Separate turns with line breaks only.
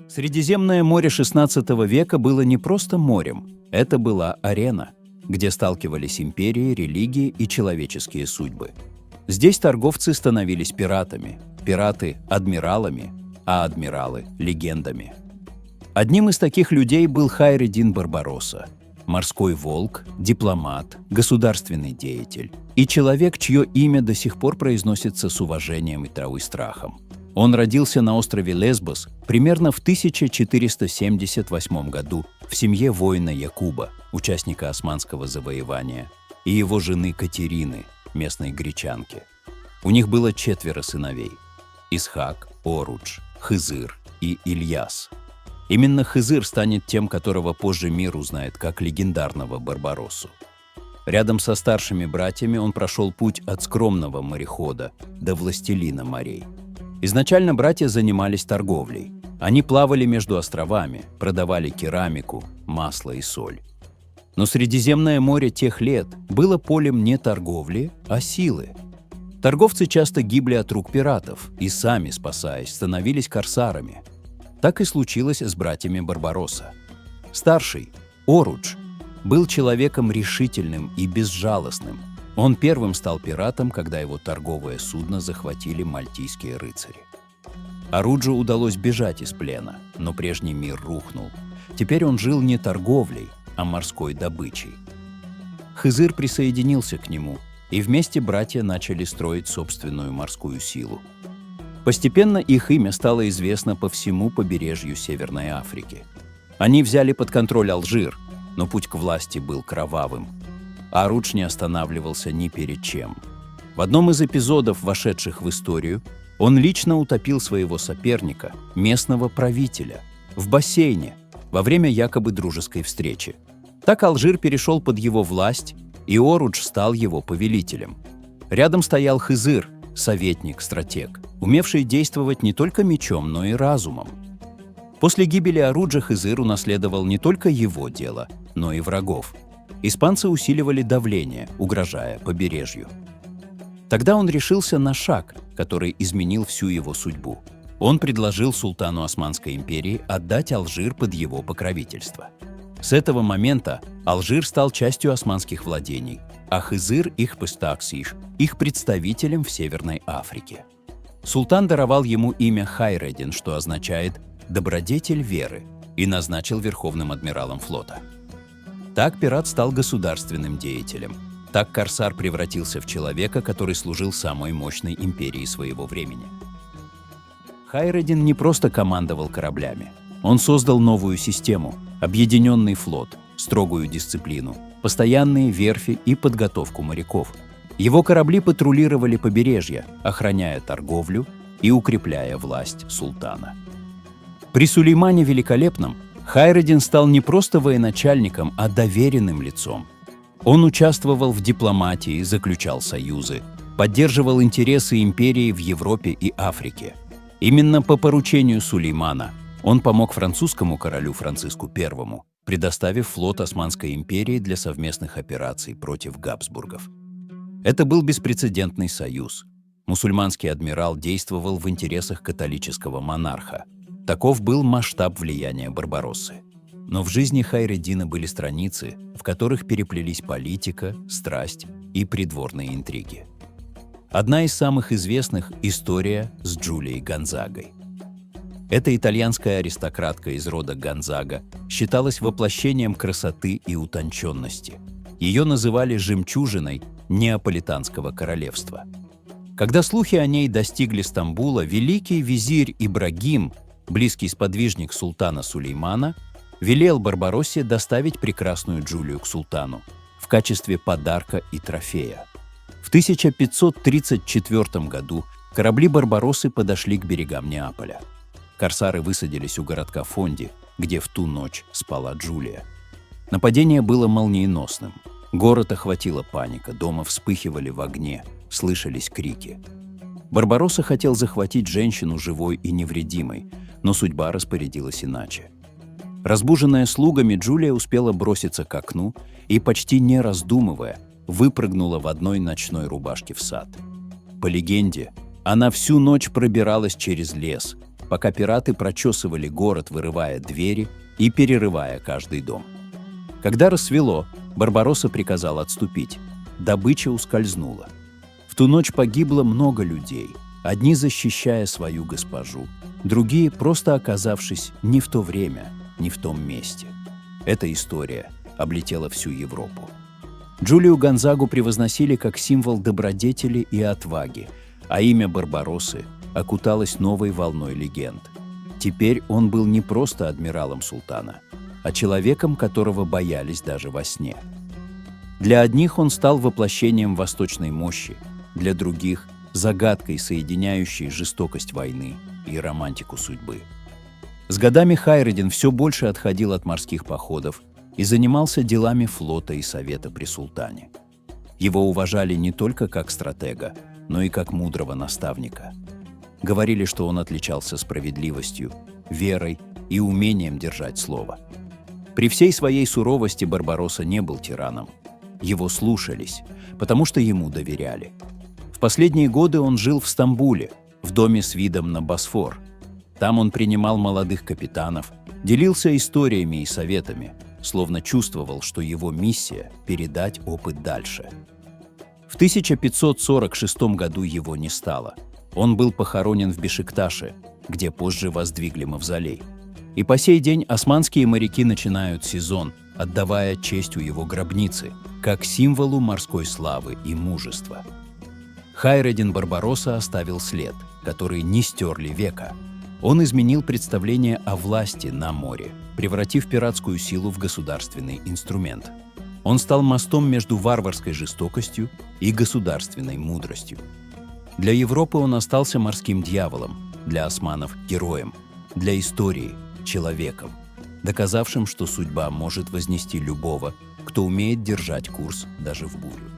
Средиземное море XVI века было не просто морем, это была арена, где сталкивались империи, религии и человеческие судьбы. Здесь торговцы становились пиратами, пираты – адмиралами, а адмиралы – легендами. Одним из таких людей был Хайр-эддин Барбаросса, морской волк, дипломат, государственный деятель и человек, чье имя до сих пор произносится с уважением и страхом. Он родился на острове Лесбос примерно в 1478 году в семье воина Якуба, участника османского завоевания, и его жены Катерины, местной гречанки. У них было 4 сыновей – Исхак, Орудж, Хызыр и Ильяс. Именно Хызыр станет тем, которого позже мир узнает как легендарного Барбароссу. Рядом со старшими братьями он прошел путь от скромного морехода до властелина морей. Изначально братья занимались торговлей. Они плавали между островами, продавали керамику, масло и соль. Но Средиземное море тех лет было полем не торговли, а силы. Торговцы часто гибли от рук пиратов и сами, спасаясь, становились корсарами. Так и случилось с братьями Барбаросса. Старший, Орудж, был человеком решительным и безжалостным. Он первым стал пиратом, когда его торговое судно захватили мальтийские рыцари. Оруджу удалось бежать из плена, но прежний мир рухнул. Теперь он жил не торговлей, а морской добычей. Хызыр присоединился к нему, и вместе братья начали строить собственную морскую силу. Постепенно их имя стало известно по всему побережью Северной Африки. Они взяли под контроль Алжир, но путь к власти был кровавым. Орудж не останавливался ни перед чем. В одном из эпизодов, вошедших в историю, он лично утопил своего соперника, местного правителя, в бассейне во время якобы дружеской встречи. Так Алжир перешел под его власть, и Орудж стал его повелителем. Рядом стоял Хызыр, советник, стратег, умевший действовать не только мечом, но и разумом. После гибели Оруджа Хызыр унаследовал не только его дело, но и врагов. Испанцы усиливали давление, угрожая побережью. Тогда он решился на шаг, который изменил всю его судьбу. Он предложил султану Османской империи отдать Алжир под его покровительство. С этого момента Алжир стал частью османских владений, а Хызыр их пыстаксиш, их представителем в Северной Африке. Султан даровал ему имя Хайр-эддин, что означает «добродетель веры», и назначил верховным адмиралом флота. Так пират стал государственным деятелем. Так корсар превратился в человека, который служил самой мощной империи своего времени. Хайр-эддин не просто командовал кораблями. Он создал новую систему, объединенный флот, строгую дисциплину, постоянные верфи и подготовку моряков. Его корабли патрулировали побережье, охраняя торговлю и укрепляя власть султана. При Сулеймане Великолепном Хайр-эддин стал не просто военачальником, а доверенным лицом. Он участвовал в дипломатии, заключал союзы, поддерживал интересы империи в Европе и Африке. Именно по поручению Сулеймана он помог французскому королю Франциску I, предоставив флот Османской империи для совместных операций против Габсбургов. Это был беспрецедентный союз. Мусульманский адмирал действовал в интересах католического монарха. Таков был масштаб влияния Барбароссы. Но в жизни Хайр-эддина были страницы, в которых переплелись политика, страсть и придворные интриги. Одна из самых известных – история с Джулией Гонзагой. Эта итальянская аристократка из рода Гонзага считалась воплощением красоты и утонченности. Ее называли «жемчужиной Неаполитанского королевства». Когда слухи о ней достигли Стамбула, великий визирь Ибрагим, близкий сподвижник султана Сулеймана, велел Барбароссе доставить прекрасную Джулию к султану в качестве подарка и трофея. В 1534 году корабли Барбароссы подошли к берегам Неаполя. Корсары высадились у городка Фонди, где в ту ночь спала Джулия. Нападение было молниеносным. Город охватила паника, дома вспыхивали в огне, слышались крики. Барбаросса хотел захватить женщину живой и невредимой, но судьба распорядилась иначе. Разбуженная слугами, Джулия успела броситься к окну и, почти не раздумывая, выпрыгнула в одной ночной рубашке в сад. По легенде, она всю ночь пробиралась через лес, пока пираты прочесывали город, вырывая двери и перерывая каждый дом. Когда рассвело, Барбаросса приказал отступить. Добыча ускользнула. В ту ночь погибло много людей, одни защищая свою госпожу, другие просто оказавшись не в то время, не в том месте. Эта история облетела всю Европу. Джулио Гонзагу превозносили как символ добродетели и отваги, а имя Барбароссы окуталось новой волной легенд. Теперь он был не просто адмиралом султана, а человеком, которого боялись даже во сне. Для одних он стал воплощением восточной мощи, для других – загадкой, соединяющей жестокость войны и романтику судьбы. С годами Хайреддин все больше отходил от морских походов и занимался делами флота и совета при султане. Его уважали не только как стратега, но и как мудрого наставника. Говорили, что он отличался справедливостью, верой и умением держать слово. При всей своей суровости Барбаросса не был тираном. Его слушались, потому что ему доверяли. В последние годы он жил в Стамбуле, в доме с видом на Босфор. Там он принимал молодых капитанов, делился историями и советами, словно чувствовал, что его миссия – передать опыт дальше. В 1546 году его не стало. Он был похоронен в Бешикташе, где позже воздвигли мавзолей. И по сей день османские моряки начинают сезон, отдавая честь у его гробницы, как символу морской славы и мужества. Хайреддин Барбаросса оставил след, который не стерли века. Он изменил представление о власти на море, превратив пиратскую силу в государственный инструмент. Он стал мостом между варварской жестокостью и государственной мудростью. Для Европы он остался морским дьяволом, для османов – героем, для истории – человеком, доказавшим, что судьба может вознести любого, кто умеет держать курс даже в бурю.